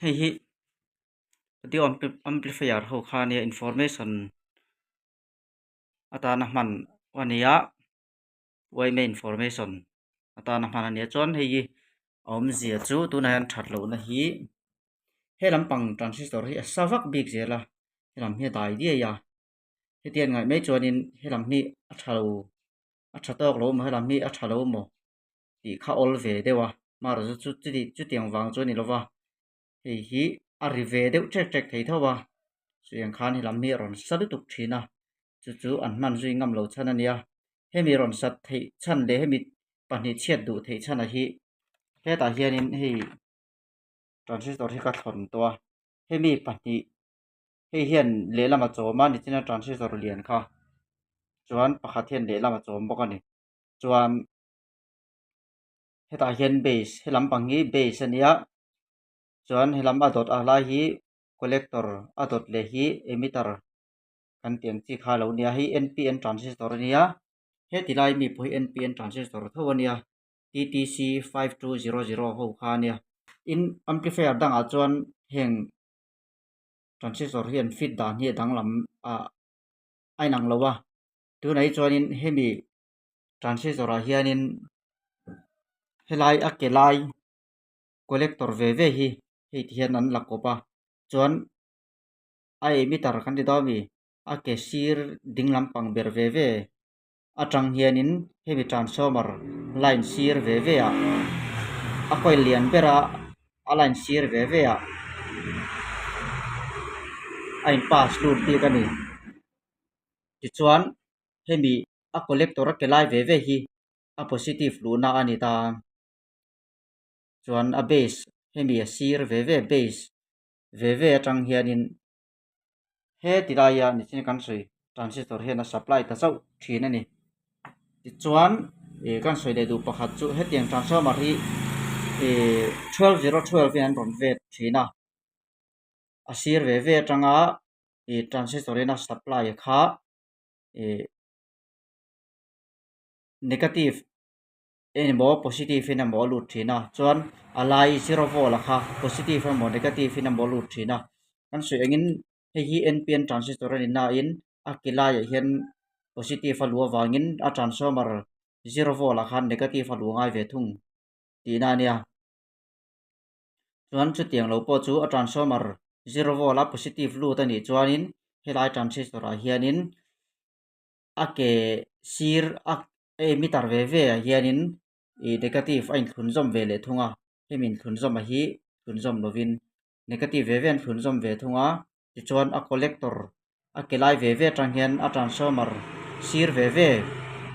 hei hi audio amplifier ho khania information atana man wania way me information atana man ania chon hei hi om zia chu tuna han thatlo na hi he lampang transistor hi savak big zela helam hi dai dia ya he tian ngai me chonin helam ni a thatok lo ma helam ni a thalo mo ti kha ol ve dewa mar chu tiang wang chu ni lova hei hi a ri ve deuh trek thei thowa siang khan helam ni ron sadu tuk thina chu an man zui ngam lo chhan ania hemi ron sat thei chan le hemi pahnih chiat du thei chan a hi he ta hianin hei transistor hi ka thon to hemi pahnih hei hian lehlam a chawma ni china transistor lian kha chuan pakhat hian lehlam a chawm bawk ani chuan heta hian base helam pangi base ania chuan helam a dot a lai hi collector a dot le hi emitter kan tiang chi kha lo nia hi npn transistor ania he tilai mi poi npn transistor tho ania ttc 5200 ho kha ania in amplifier dang a chuan heng transistor hian fit dan hi danglam a ainang lowa tu nai chuanin hemi transistor a hianin helai a kelai collector ve hi hei hian an lakopa chuan a emitter kan ti dawmi a ke sir dinglam pang ber ve atang hianin hemi transformer line sir ve a coil lian bera a line sir ve a in pass lut ti kani ti chuan hemi a collector a kelai ve hi a positive lu na ani ta chuan a base hemi a sir ve base ve atang hianin he tilaya ni chin kan soi transistor hian a supply ta chau thin ani ti chuan kan soi le du pakhat chu he tiang transformer hi 12012 an ron vet thina a sir ve atanga transistor in a supply kha negative emo positive in a mo lut thina chuan alai 0 volt kha positive amo negative in a mo lut thina kan soi angin hi npn transistor ani na in a kilai hian positive a lu awangin a transformer 0 volt kha negative a lu ngai ve thung ti na nia chuan chu tiang lo po chu a transformer 0 volt a positive lu ta ni chuanin helai transistor a hianin a ke sir a emitter ve a hianin negative a in thlun zom ve le thunga hemin thlun zom a hi thlun zom lovin negative ve an thlun zom ve thunga ti chuan a collector a kelai ve atang hian a transformer sir ve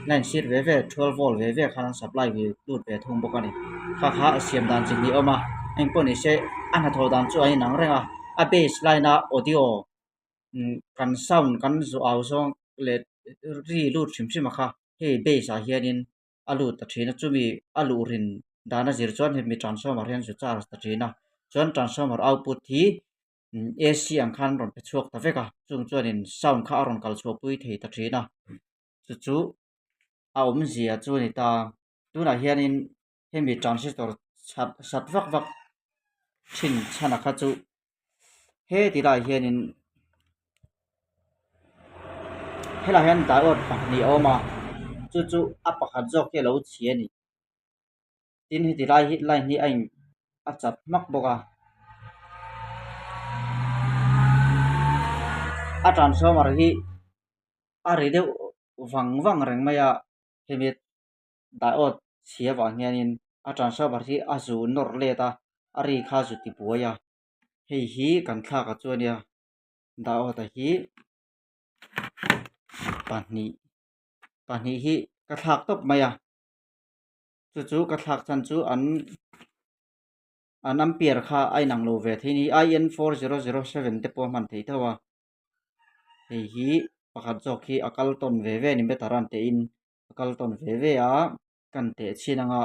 line sir ve 12 volt ve khan supply ve lut ve thung bawk ani kha siam dan ching ni oma eng pawh ni se an ha tho dan chu ai nang renga a baseline a audio kan sound kan zu au zong le ri lut hrim kha hei base a hianin a lut ta thina chumi a lu rin dana zir chuan hemi transformer hian zu charge ta thina chuan transformer output hi AC ang khan ron pe chuak ta veka chung chuanin sound kha ron kal chhuak pui thei ta thina chu a awm zia chu ni ta tunah hianin hemi transistor sat vak thin chhana kha chu he tilai hianin helai hian diode pahnih a awma chu a pakhat zawk hi lo chhi ani tin he tilai hi line hi a chap mak bawka a transformer hi a ri deuh wang reng maya hemi diode chhi awang hianin a transformer hi a zu nor leta a ri kha zu ti buaia hei hi kan thlak a chuania diode hi pahnih hi ka thlak top maya chu ka thlak chan chu an ampere kha a inang lo ve theini in 4007 te pawh man thei thawa hei hi pakhat zawk hi a kal ton ve ni meter an te in a kal ton ve a kan te chinanga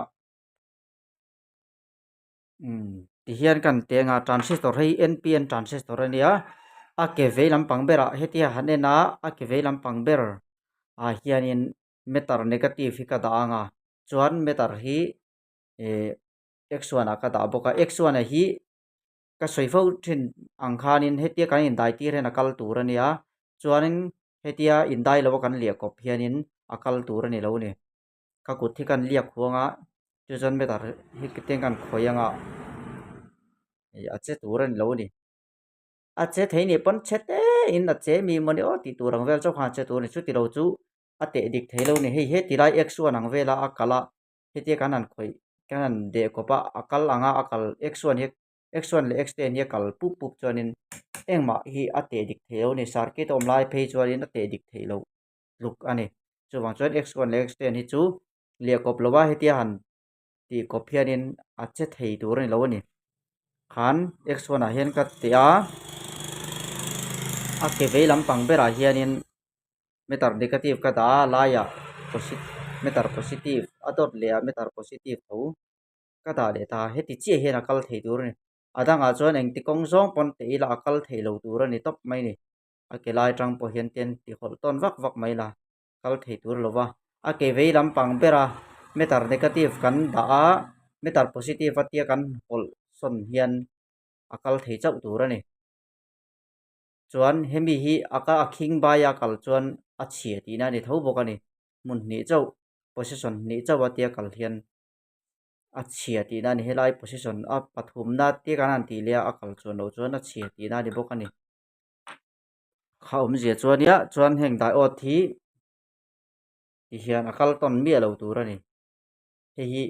ti hian kan te nga transistor hei npn transistor ania a ke vei lampang bera hetia hanena a ke vei lampang ber a hianin meter negative hi ka da anga chuan meter hi x1 a ka da boka x1 a hi ka soifo thin angkhanin hetia kan in dai tir hen akal tur ania chuanin hetia in dai lo kan lia kop hianin akal tur ani lo ni ka kut thi kan liak khuanga chu chan me tar hi kiteng kan khoyanga a che tur ani lo ni a che thei ni pon chete in a che mi moni o ti turang vel chok ha che tur ni chu ti lo chu a te dik thei lo ni hei he ti lai x1 ang vela akala hetia kan an khoi kan an de ko pa akal anga akal x1 he x1 le x10 hi kal pup pup chuanin engma hi a te dik thei lo ni circuit om lai phei chuanin a te dik thei lo luk ani chuwang chuan x1 le x10 hi chu lia kop lowa hetia han ti kop hianin a che thei tur ni lo ni khan x1 a hian ka tia a ke vei lampang bera hianin metar negative ka da laya metar positive adot le metar positive tho ka da le ta heti chi hian akal thei tur ni adanga chuan eng ti kong zong pon te ila akal thei lo tur ani top mai ni a ke lai tang po hian ten ti hol ton vak vak mai la kal thei tur lova a ke vei lampang bera metar negative kan da a metar positive atia kan hol son hian akal thei chau tur ani chuan hemi hi aka akhing baya kal chuan a chhia ti na ni tho bok ani mun ni chau position ni chau atia kal hian a chhia ti na ni helai position a pathum na ti kan an ti lia akal chuan lo chuan a chhia ti na ni bok ani kha zia chuan ya chuan heng dai ot hi ti hian akal ton mi lo tur ani hi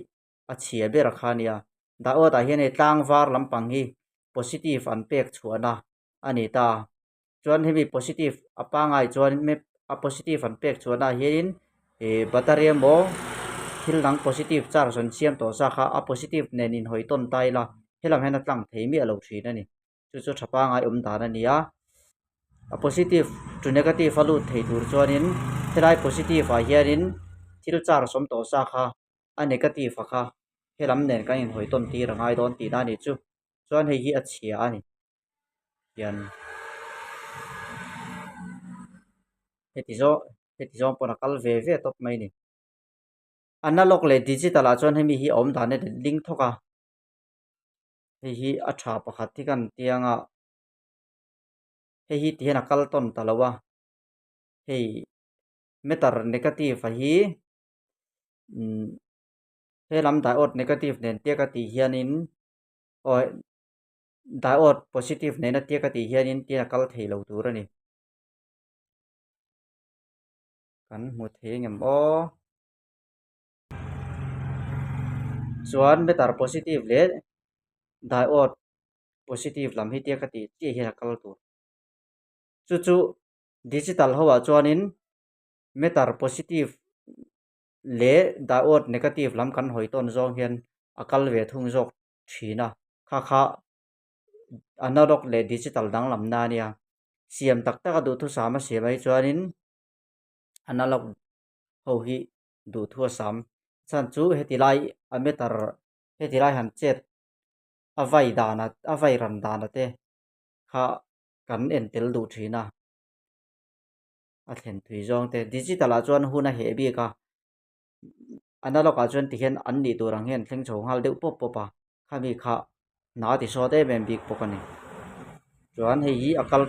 a chhia be rakha nia da ot a hian e tlang var lampang hi positive an pek chuana ani ta chuan hemi positive apangai chuan me a positive an pek chuana hian battery mo thil nang positive charge an siam to sa kha a positive nen in hoi ton tai la helam hen atlang thei mi alo thin ani chu chu thapa ngai dan ania a positive to negative alu thei tur chuanin helai positive a hianin thil charge som to sa kha a negative a kha helam nen kan in hoi ton ti rangai don ti na ni chu chuan hei hi a chhia ani hian heti zo pona kal ve top mai ni analog le digital a chuan hemi hi om dan ne link thoka hei hi a tha pakhat thi kan tianga hei hi ti hian akal ton talawa hei metar negative a hi helam diode negative nen tia ka ti hianin o diode positive nen a tia ka ti hianin tia kal thei lo tur ani kan mu thei ngam o chuan metar positive le diode positive lam hi tia ka ti chi hi kal tur chu chu digital ho a chuanin metar positive le diode negative lam kan hoi ton zong hian akal ve thung jok thina kha kha analog le digital dang lam na nia siam tak tak du thu sama se mai chuanin analog ho hi du thu sam chan chu hetilai a metar hetilai han chet avai ran dana te kha kan en tel du thina a thlen thui zong te digital a chuan huna he bi ka analog a chuan ti hian an ni turang hian thleng chho ngal deuh pop popa khami kha na ti so te bem bik pokani chuan hei hi akal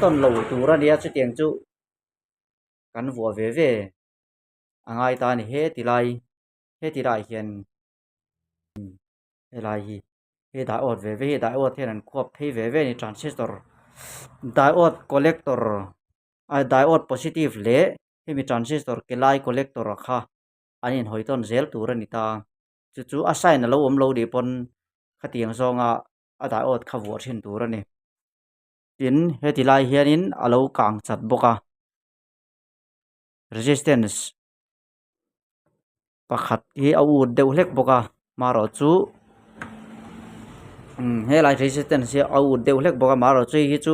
ton lo tura nia chu tiang chu kan vua ve angai ta ni he tilai hian helai hi he diode ve he diode hian an khop thei ve ni transistor diode collector a diode positive le hemi transistor kelai collector kha anin hoiton zel tur ani ta chu chu a sign lo om lo di pon khatiang zonga a diode kha vua thin tur ani tin hetilai hianin alo kang chat boka resistance pakhat hi a ut deuh hlek boka maro chu helai resistance hi a ut deuh hlek boka maro chu hi chu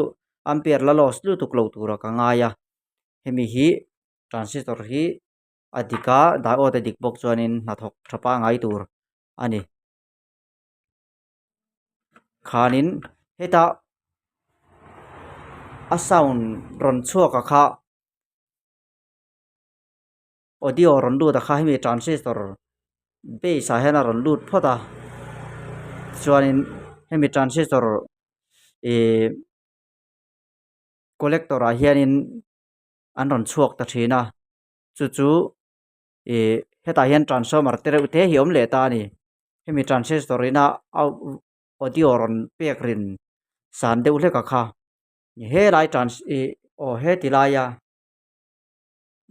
ampere la loss lu tuk lo tur ka ngaya hemi hi transistor hi adika diode dik bok chuanin na thok thapa ngai tur ani khanin heta a sound ron chuak a kha audio ron lu ta kha hemi transistor base a hena ron lut phota chuanin hemi transistor e collector a hianin an ron chuak ta thina chu e heta hian transformer tereuh te hi awm le ta ni hemi transistor ina audio ron pek rin san deuh hleka kha he lai trans e o he tilaya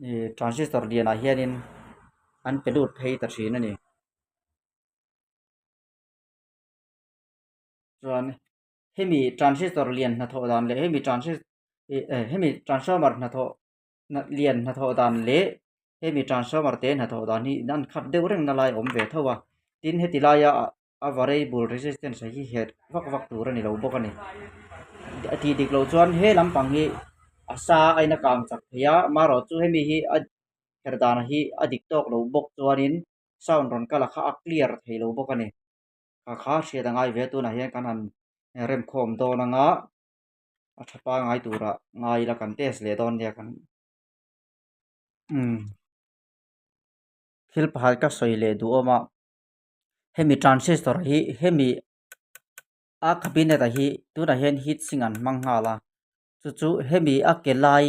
e transistor lian a hianin an pelut phei ta thina ni chuan hemi transistor lian na tho dan le hemi hemi transformer na tho na lian na tho dan le hemi transformer te na tho dan hi nan khat deuh reng na lai om ve thowa tin he tilaya a variable resistance hi het vak tur ani lo bawk ani ti dik lo chuan he lampang hi asa aina kang chak thia maro chu hemi hi a herdan hi adik tok lo bawk chuanin sound ron kala kha a clear thei lo bawk ani kha hria dangai ve tu na hian kan han rem khom don anga a thapa ngai tura ngai la kan test le don dia kan thil pahal ka soi le du oma hemi transistor hi hemi a cabinet a hi tuna hian heat sink an hmang hala chu hemi a kelai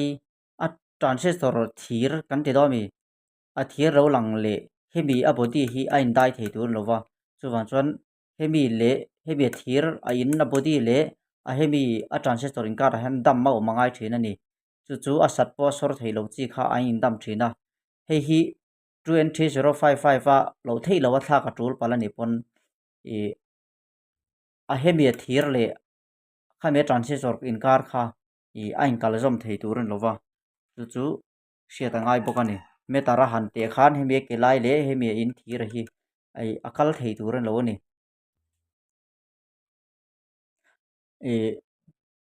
a transistor thir kan ti domi a thir ro lang le hemi a body hi a in dai thei tur lova chuwan chuan hemi le hemi thir a in na body le a hemi a transistor in kar han dam ma mangai thina ni chu a sat po sor thei lo chi kha a in dam thina hei hi 20055 a lo thei lo a thla ka tul palani pon e a hemi thir le kha me transistor in kar kha I a in kal zom thei turin lova chu hria tangai bawk ani me tara han te khan hemi ke lai le hemi in thir hi ai akal thei turin lo ani e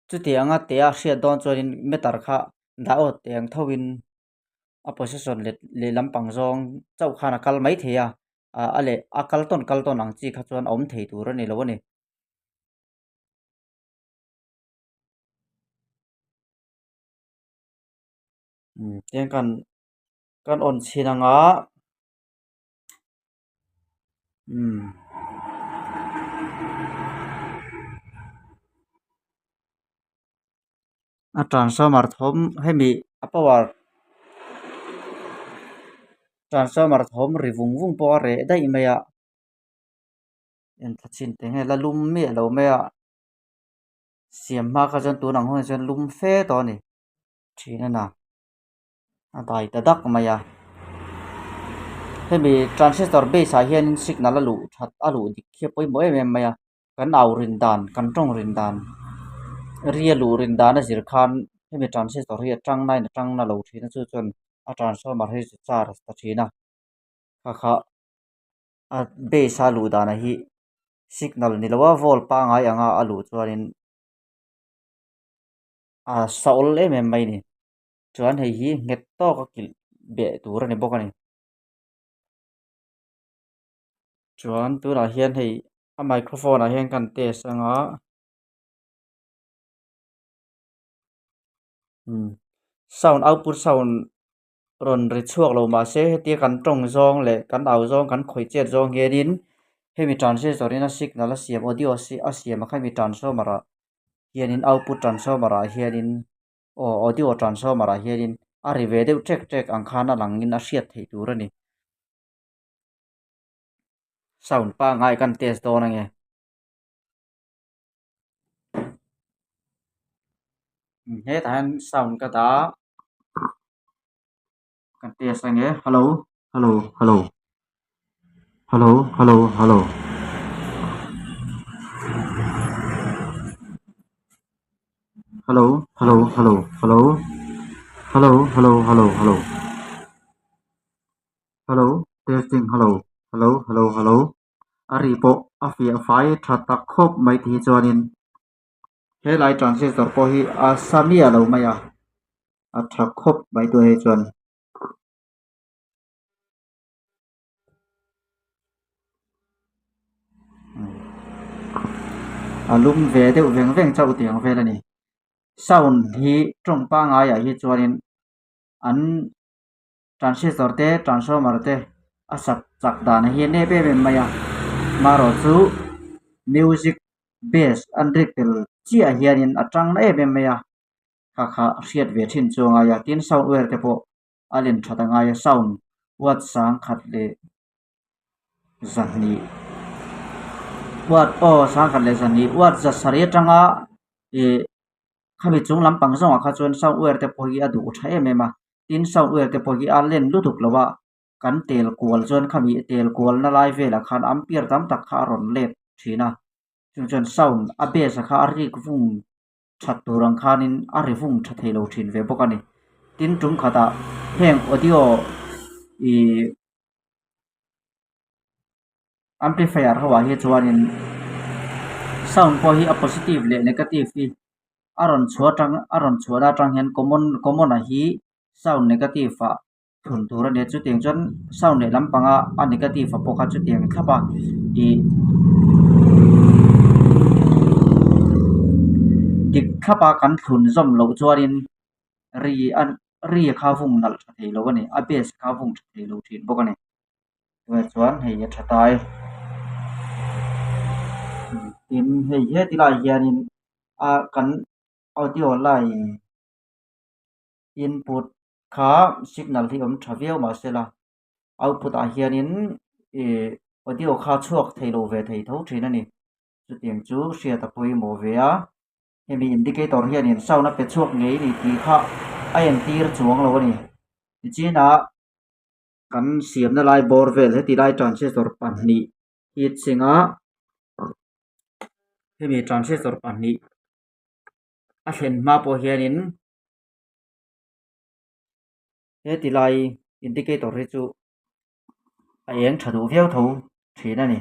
chu te anga te a hria don chuanin me tar kha da o teng thowin a position le lampang zong chau khana kal mai theya ale akal ton ang chi kha chuan om thei tur ani lo ani tiang kan on chinanga a transformer thom hemi a power transformer thom ri vung po re dai maya en thachin te nge la lum me lo maya siam ma kha jan tu nang ho jan lum fe to ni thina na a dai ta dak maya hemi transistor base a hian signal alu that alu dik khia poi mo em maya kan au rin dan kan tong rin dan ria lu rin dan a zir khan hemi transistor hi atang na lo thina chu chon a transformer hi char ta thina kha a base alu dan a hi signal ni lawa volt pa ngai anga alu chuanin a saul em mai ni chuan hei hi nget to ka kil be tur ani bawk ani chuan tuna hian hei a microphone a hian kan test anga sound output sound ron ri chuak lo ma se heti kan tong zong le kan au zong kan khoi chet zong hianin hemi transistor in a signal a siam audio a siam a khami transformer a hianin output transformer a hianin audio transformer a hianin a ri ve deuh trek ang khan a langin a hriat thei tur ani sound pa ngai kan test don ange he tan sound ka da kan test ange hello hello hello hello hello hello hello hello hello hello hello hello hello hello hello testing hello hello hello hello ari po a fia fai thatak khop mai thi chuanin he lai transistor po hi a samia lo maya a thak khop mai tu he chuan alum ve deuh veng chau tiang vel ani sound hi trong pa ngai a hi chuanin an transistor te transformer te a sak chak dan hi ne pe maya maro chu music base an rik tel chi a hianin atang na em em ya kha riat ve thin chuanga ya tin software te po alin thatanga ya sound wat sang khat le zani wat o sang khat le zani wat za sari tanga e khami chung lampang zonga kha chuan software te po hi adu tha em em a tin software te po hi a len lu thuk lowa kan tel kual chuan khami tel kual na lai vela khan ampere tam tak kha ron let thina chuan sound a base kha a rik vung that turang khanin a ri vung tha thei lo thin ve bawk ani tin tum khata heng audio i amplifier hawa hi chuanin sound po hi a positive le negative hi aron chhuana tang hian common a hi sound negative a thun tur ani chu tiang chuan sound le lampanga a negative a pawh kha chu tiang thlapa i dik thlapa kan thun zom lo chuanin ri kha vung nal tha thei lo ani a base kha vung tha thei lo thin bawk ani chuan hei a thatai tin hei he tilai hianin a kan audio lai input kha signal hi om tha viau ma sela output a hianin e audio kha chuak thei lo ve thei tho thin ani chu tiang chu hriat a pawimawh ve a hemi indicator hianin sound a pe chuak ngei ni ti kha a en tir chuang lo ani tichina kan siamna lai bor vel he tilai transistor pahnih hi chinga hemi transistor pahnih a hlen hma pawh hianin he tilai indicator hi chu a eng tha duh viau tho thin ani